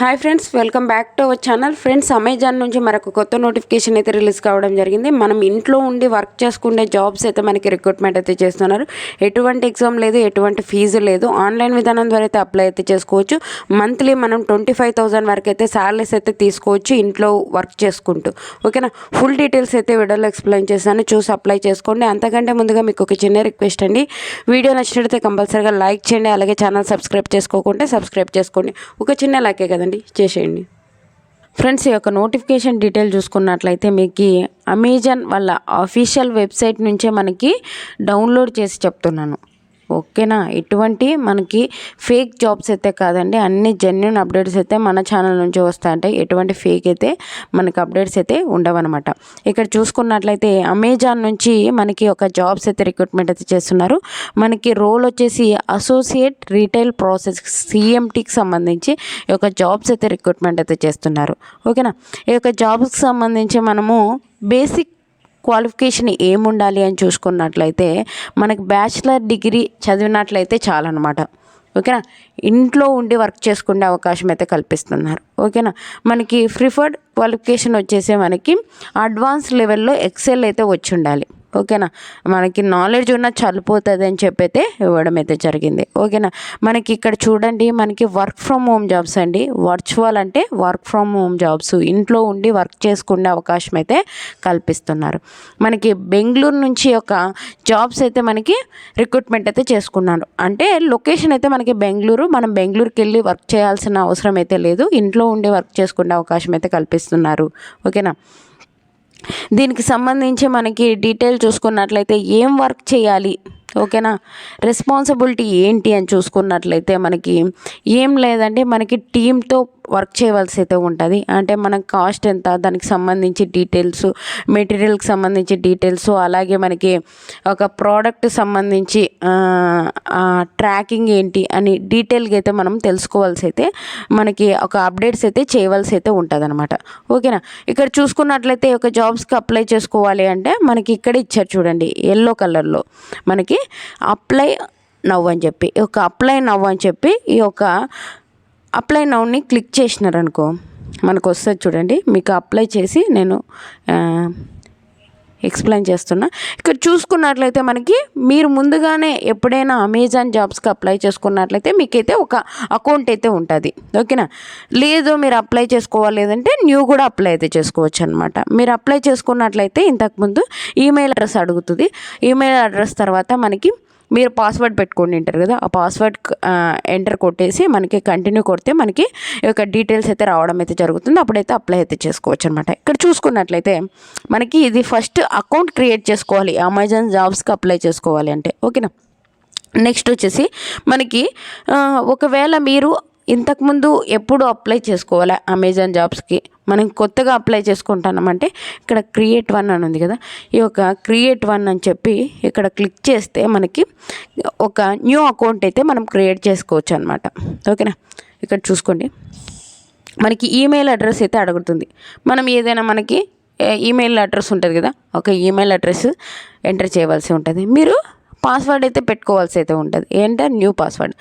Hi friends, welcome back to our channel. Friends, Amazon నుంచి మనకు కొత్త నోటిఫికేషన్ అయితే రిలీజ్ కావడం జరిగింది. మనం ఇంట్లో ఉండి వర్క్ చేసుకునే జాబ్స్ అయితే మనకి రిక్రూట్మెంట్ అయితే చేస్తున్నారు. ఎటువంటి ఎగ్జామ్ లేదు, ఎటువంటి ఫీజు లేదు. ఆన్లైన్ విధానం ద్వారా అయితే అప్లై అయితే చేసుకోవచ్చు. మంత్లీ మనం 25,000 వరకు అయితే శాలరీస్ అయితే తీసుకోవచ్చు ఇంట్లో వర్క్ చేసుకుంటూ. ఓకేనా? ఫుల్ డీటెయిల్స్ అయితే వీడియోలో ఎక్స్ప్లెయిన్ చేస్తాను, చూసి అప్లై చేసుకోండి. అంతకంటే ముందుగా మీకు ఒక చిన్న రిక్వెస్ట్ అండి, వీడియో నచ్చినట్లయితే కంపల్సరీగా లైక్ చేయండి. అలాగే ఛానల్ సబ్స్క్రైబ్ చేసుకోకుంటే సబ్స్క్రైబ్ చేసుకోండి. ఒక చిన్న లైకే కదండి, చేసేయండి. ఫ్రెండ్స్, ఈ యొక్క నోటిఫికేషన్ డీటెయిల్ చూసుకున్నట్లయితే మీకు అమెజాన్ వాళ్ళ అఫీషియల్ వెబ్సైట్ నుంచే మనకి డౌన్లోడ్ చేసి చెప్తున్నాను. ఓకేనా? ఎటువంటి మనకి ఫేక్ జాబ్స్ అయితే కాదండి, అన్ని జెన్యున్ అప్డేట్స్ అయితే మన ఛానల్ నుంచి వస్తాయంటాయి. ఎటువంటి ఫేక్ అయితే మనకి అప్డేట్స్ అయితే ఉండవన్నమాట. ఇక్కడ చూసుకున్నట్లయితే అమెజాన్ నుంచి మనకి ఒక జాబ్స్ అయితే రిక్రూట్మెంట్ అయితే చేస్తున్నారు. మనకి రోల్ వచ్చేసి అసోసియేట్ రీటైల్ ప్రాసెస్ CMTకి సంబంధించి ఈ యొక్క జాబ్స్ అయితే రిక్రూట్మెంట్ అయితే చేస్తున్నారు. ఓకేనా? ఈ యొక్క జాబ్స్కి సంబంధించి మనము బేసిక్ క్వాలిఫికేషన్ ఏముండాలి అని చూసుకున్నట్లయితే మనకి బ్యాచిలర్ డిగ్రీ చదివినట్లయితే చాలన్నమాట. ఓకేనా? ఇంట్లో ఉండి వర్క్ చేసుకునే అవకాశం అయితే కల్పిస్తున్నారు. ఓకేనా? మనకి ప్రిఫర్డ్ క్వాలిఫికేషన్ వచ్చేసి మనకి అడ్వాన్స్ లెవెల్లో ఎక్సెల్ అయితే వచ్చి ఉండాలి. ఓకేనా? మనకి నాలెడ్జ్ ఉన్న చనిపోతుంది అని చెప్పైతే ఇవ్వడం అయితే జరిగింది. ఓకేనా? మనకి ఇక్కడ చూడండి, మనకి వర్క్ ఫ్రమ్ హోమ్ జాబ్స్ అండి. వర్చువల్ అంటే వర్క్ ఫ్రమ్ హోమ్ జాబ్స్, ఇంట్లో ఉండి వర్క్ చేసుకునే అవకాశం అయితే కల్పిస్తున్నారు. మనకి బెంగళూరు నుంచి ఒక జాబ్స్ అయితే మనకి రిక్రూట్మెంట్ అయితే చేసుకున్నారు. అంటే లొకేషన్ అయితే మనకి బెంగళూరు, మనం బెంగళూరుకి వెళ్ళి వర్క్ చేయాల్సిన అవసరం అయితే లేదు. ఇంట్లో ఉండి వర్క్ చేసుకునే అవకాశం అయితే కల్పిస్తున్నారు. ఓకేనా? దీనికి సంబంధించి మనకి డీటెయిల్ చూసుకున్నట్లయితే ఏం వర్క్ చేయాలి, ఓకేనా, రెస్పాన్సిబిలిటీ ఏంటి అని చూసుకున్నట్లయితే మనకి ఏం లేదంటే మనకి టీంతో వర్క్ చేయవలసి అయితే ఉంటుంది. అంటే మన కాస్ట్ ఎంత, దానికి సంబంధించి డీటెయిల్స్, మెటీరియల్కి సంబంధించి డీటెయిల్స్, అలాగే మనకి ఒక ప్రోడక్ట్ సంబంధించి ట్రాకింగ్ ఏంటి అని డీటెయిల్గా అయితే మనం తెలుసుకోవాల్సి అయితే మనకి ఒక అప్డేట్స్ అయితే చేయవలసి అయితే ఉంటుంది అనమాట. ఓకేనా? ఇక్కడ చూసుకున్నట్లయితే ఒక జాబ్స్కి అప్లై చేసుకోవాలి అంటే మనకి ఇక్కడ ఇచ్చారు చూడండి, ఎల్లో కలర్లో మనకి అప్లై నవ్ అని చెప్పి, ఒక అప్లై నవ్ అని చెప్పి ఈ యొక్క అప్లై నవ్ని క్లిక్ చేసినారనుకో మనకు వస్తుంది చూడండి. మీకు అప్లై చేసి నేను ఎక్స్ప్లెయిన్ చేస్తున్నా. ఇక్కడ చూసుకున్నట్లయితే మనకి మీరు ముందుగానే ఎప్పుడైనా అమెజాన్ జాబ్స్కి అప్లై చేసుకున్నట్లయితే మీకైతే ఒక అకౌంట్ అయితే ఉంటుంది. ఓకేనా? లేదు మీరు అప్లై చేసుకోవాలేదంటే న్యూ కూడా అప్లై అయితే చేసుకోవచ్చు అనమాట. మీరు అప్లై చేసుకున్నట్లయితే ఇంతకుముందు ఈమెయిల్ అడ్రస్ అడుగుతుంది. ఈమెయిల్ అడ్రస్ తర్వాత మనకి మీరు పాస్వర్డ్ పెట్టుకొని ఉంటారు కదా, ఆ పాస్వర్డ్ ఎంటర్ కొట్టేసి మనకి కంటిన్యూ కొడితే మనకి ఈ యొక్క డీటెయిల్స్ అయితే రావడం అయితే జరుగుతుంది. అప్పుడైతే అప్లై అయితే చేసుకోవచ్చు అనమాట. ఇక్కడ చూసుకున్నట్లయితే మనకి ఇది ఫస్ట్ అకౌంట్ క్రియేట్ చేసుకోవాలి అమెజాన్ జాబ్స్కి అప్లై చేసుకోవాలి అంటే. ఓకేనా? నెక్స్ట్ వచ్చేసి మనకి ఒకవేళ మీరు ఇంతకుముందు ఎప్పుడు అప్లై చేసుకోవాలి అమెజాన్ జాబ్స్కి, మనం కొత్తగా అప్లై చేసుకుంటున్నామంటే ఇక్కడ క్రియేట్ 1 అని ఉంది కదా, ఈ యొక్క క్రియేట్ 1 అని చెప్పి ఇక్కడ క్లిక్ చేస్తే మనకి ఒక న్యూ అకౌంట్ అయితే మనం క్రియేట్ చేసుకోవచ్చు అనమాట. ఓకేనా? ఇక్కడ చూసుకోండి, మనకి ఈమెయిల్ అడ్రస్ అయితే అడుగుతుంది. మనం ఏదైనా మనకి ఈమెయిల్ అడ్రస్ ఉంటుంది కదా, ఒక ఈమెయిల్ అడ్రస్ ఎంటర్ చేయవలసి ఉంటుంది. మీరు పాస్వర్డ్ అయితే పెట్టుకోవాల్సి అయితే ఉంటుంది. ఏంటంటే న్యూ పాస్వర్డ్.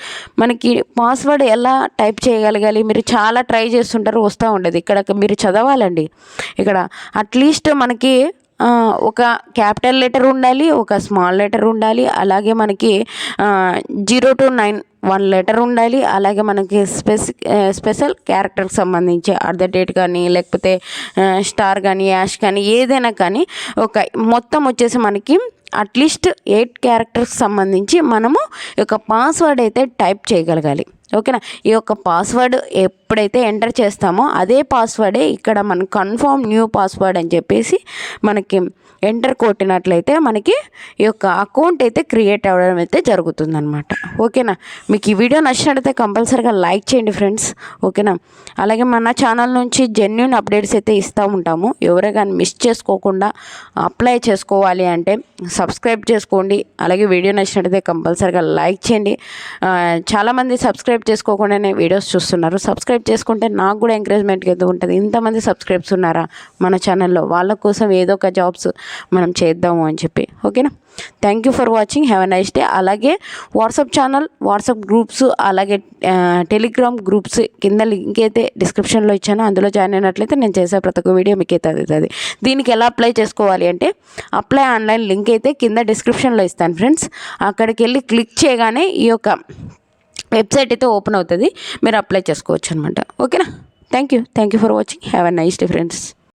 మనకి పాస్వర్డ్ ఎలా టైప్ చేయగలగాలి, మీరు చాలా ట్రై చేస్తుంటారు, వస్తూ ఉండదు. ఇక్కడ మీరు చదవాలండి. ఇక్కడ అట్లీస్ట్ మనకి ఒక క్యాపిటల్ లెటర్ ఉండాలి, ఒక స్మాల్ లెటర్ ఉండాలి, అలాగే మనకి 0 to 9 1 లెటర్ ఉండాలి, అలాగే మనకి స్పెషల్ క్యారెక్టర్కి సంబంధించి @ కానీ లేకపోతే స్టార్ కానీ యాష్ కానీ ఏదైనా కానీ ఒక మొత్తం వచ్చేసి మనకి అట్లీస్ట్ 8 క్యారెక్టర్స్ సంబంధించి మనము ఈ యొక్క పాస్వర్డ్ అయితే టైప్ చేయగలగాలి. ఓకేనా? ఈ యొక్క పాస్వర్డ్ ఎప్పుడైతే ఎంటర్ చేస్తామో అదే పాస్వర్డే ఇక్కడ మనం కన్ఫర్మ్ న్యూ పాస్వర్డ్ అని చెప్పేసి మనకి ఎంటర్ కొట్టినట్లయితే మనకి ఈ యొక్క అకౌంట్ అయితే క్రియేట్ అవ్వడం అయితే జరుగుతుందన్నమాట. ఓకేనా? మీకు ఈ వీడియో నచ్చినట్లయితే కంపల్సరీగా లైక్ చేయండి ఫ్రెండ్స్. ఓకేనా? అలాగే మన ఛానల్ నుంచి జెన్యూన్ అప్డేట్స్ అయితే ఇస్తూ ఉంటాము. ఎవరే కానీ మిస్ చేసుకోకుండా అప్లై చేసుకోవాలి అంటే సబ్స్క్రైబ్ చేసుకోండి. అలాగే వీడియో నచ్చినట్లయితే కంపల్సరీగా లైక్ చేయండి. చాలామంది సబ్స్క్రైబ్ సబ్స్క్రైబ్ చేసుకోకుండానే వీడియోస్ చూస్తున్నారు. సబ్స్క్రైబ్ చేసుకుంటే నాకు కూడా ఎంకరేజ్మెంట్గా ఉంటుంది. ఇంతమంది సబ్స్క్రైబ్స్ ఉన్నారా మన ఛానల్లో, వాళ్ళ కోసం ఏదో ఒక జాబ్స్ మనం చేద్దాము అని చెప్పి. ఓకేనా? Thank you for watching. Have a nice day. అలాగే వాట్సాప్ ఛానల్, వాట్సాప్ గ్రూప్స్, అలాగే టెలిగ్రామ్ గ్రూప్స్ కింద లింక్ అయితే డిస్క్రిప్షన్లో ఇచ్చాను. అందులో జాయిన్ అయినట్లయితే నేను చేసే ప్రతి ఒక్క వీడియో మీకు అయితే అందుతుంది. దీనికి ఎలా అప్లై చేసుకోవాలి అంటే, అప్లై ఆన్లైన్ లింక్ అయితే కింద డిస్క్రిప్షన్లో ఇస్తాను ఫ్రెండ్స్. అక్కడికి వెళ్ళి క్లిక్ చేయగానే ఈ యొక్క వెబ్సైట్ అయితే ఓపెన్ అవుతుంది. మీరు అప్లై చేసుకోవచ్చు అనమాట. ఓకేనా? Thank you for watching. Have a nice day friends.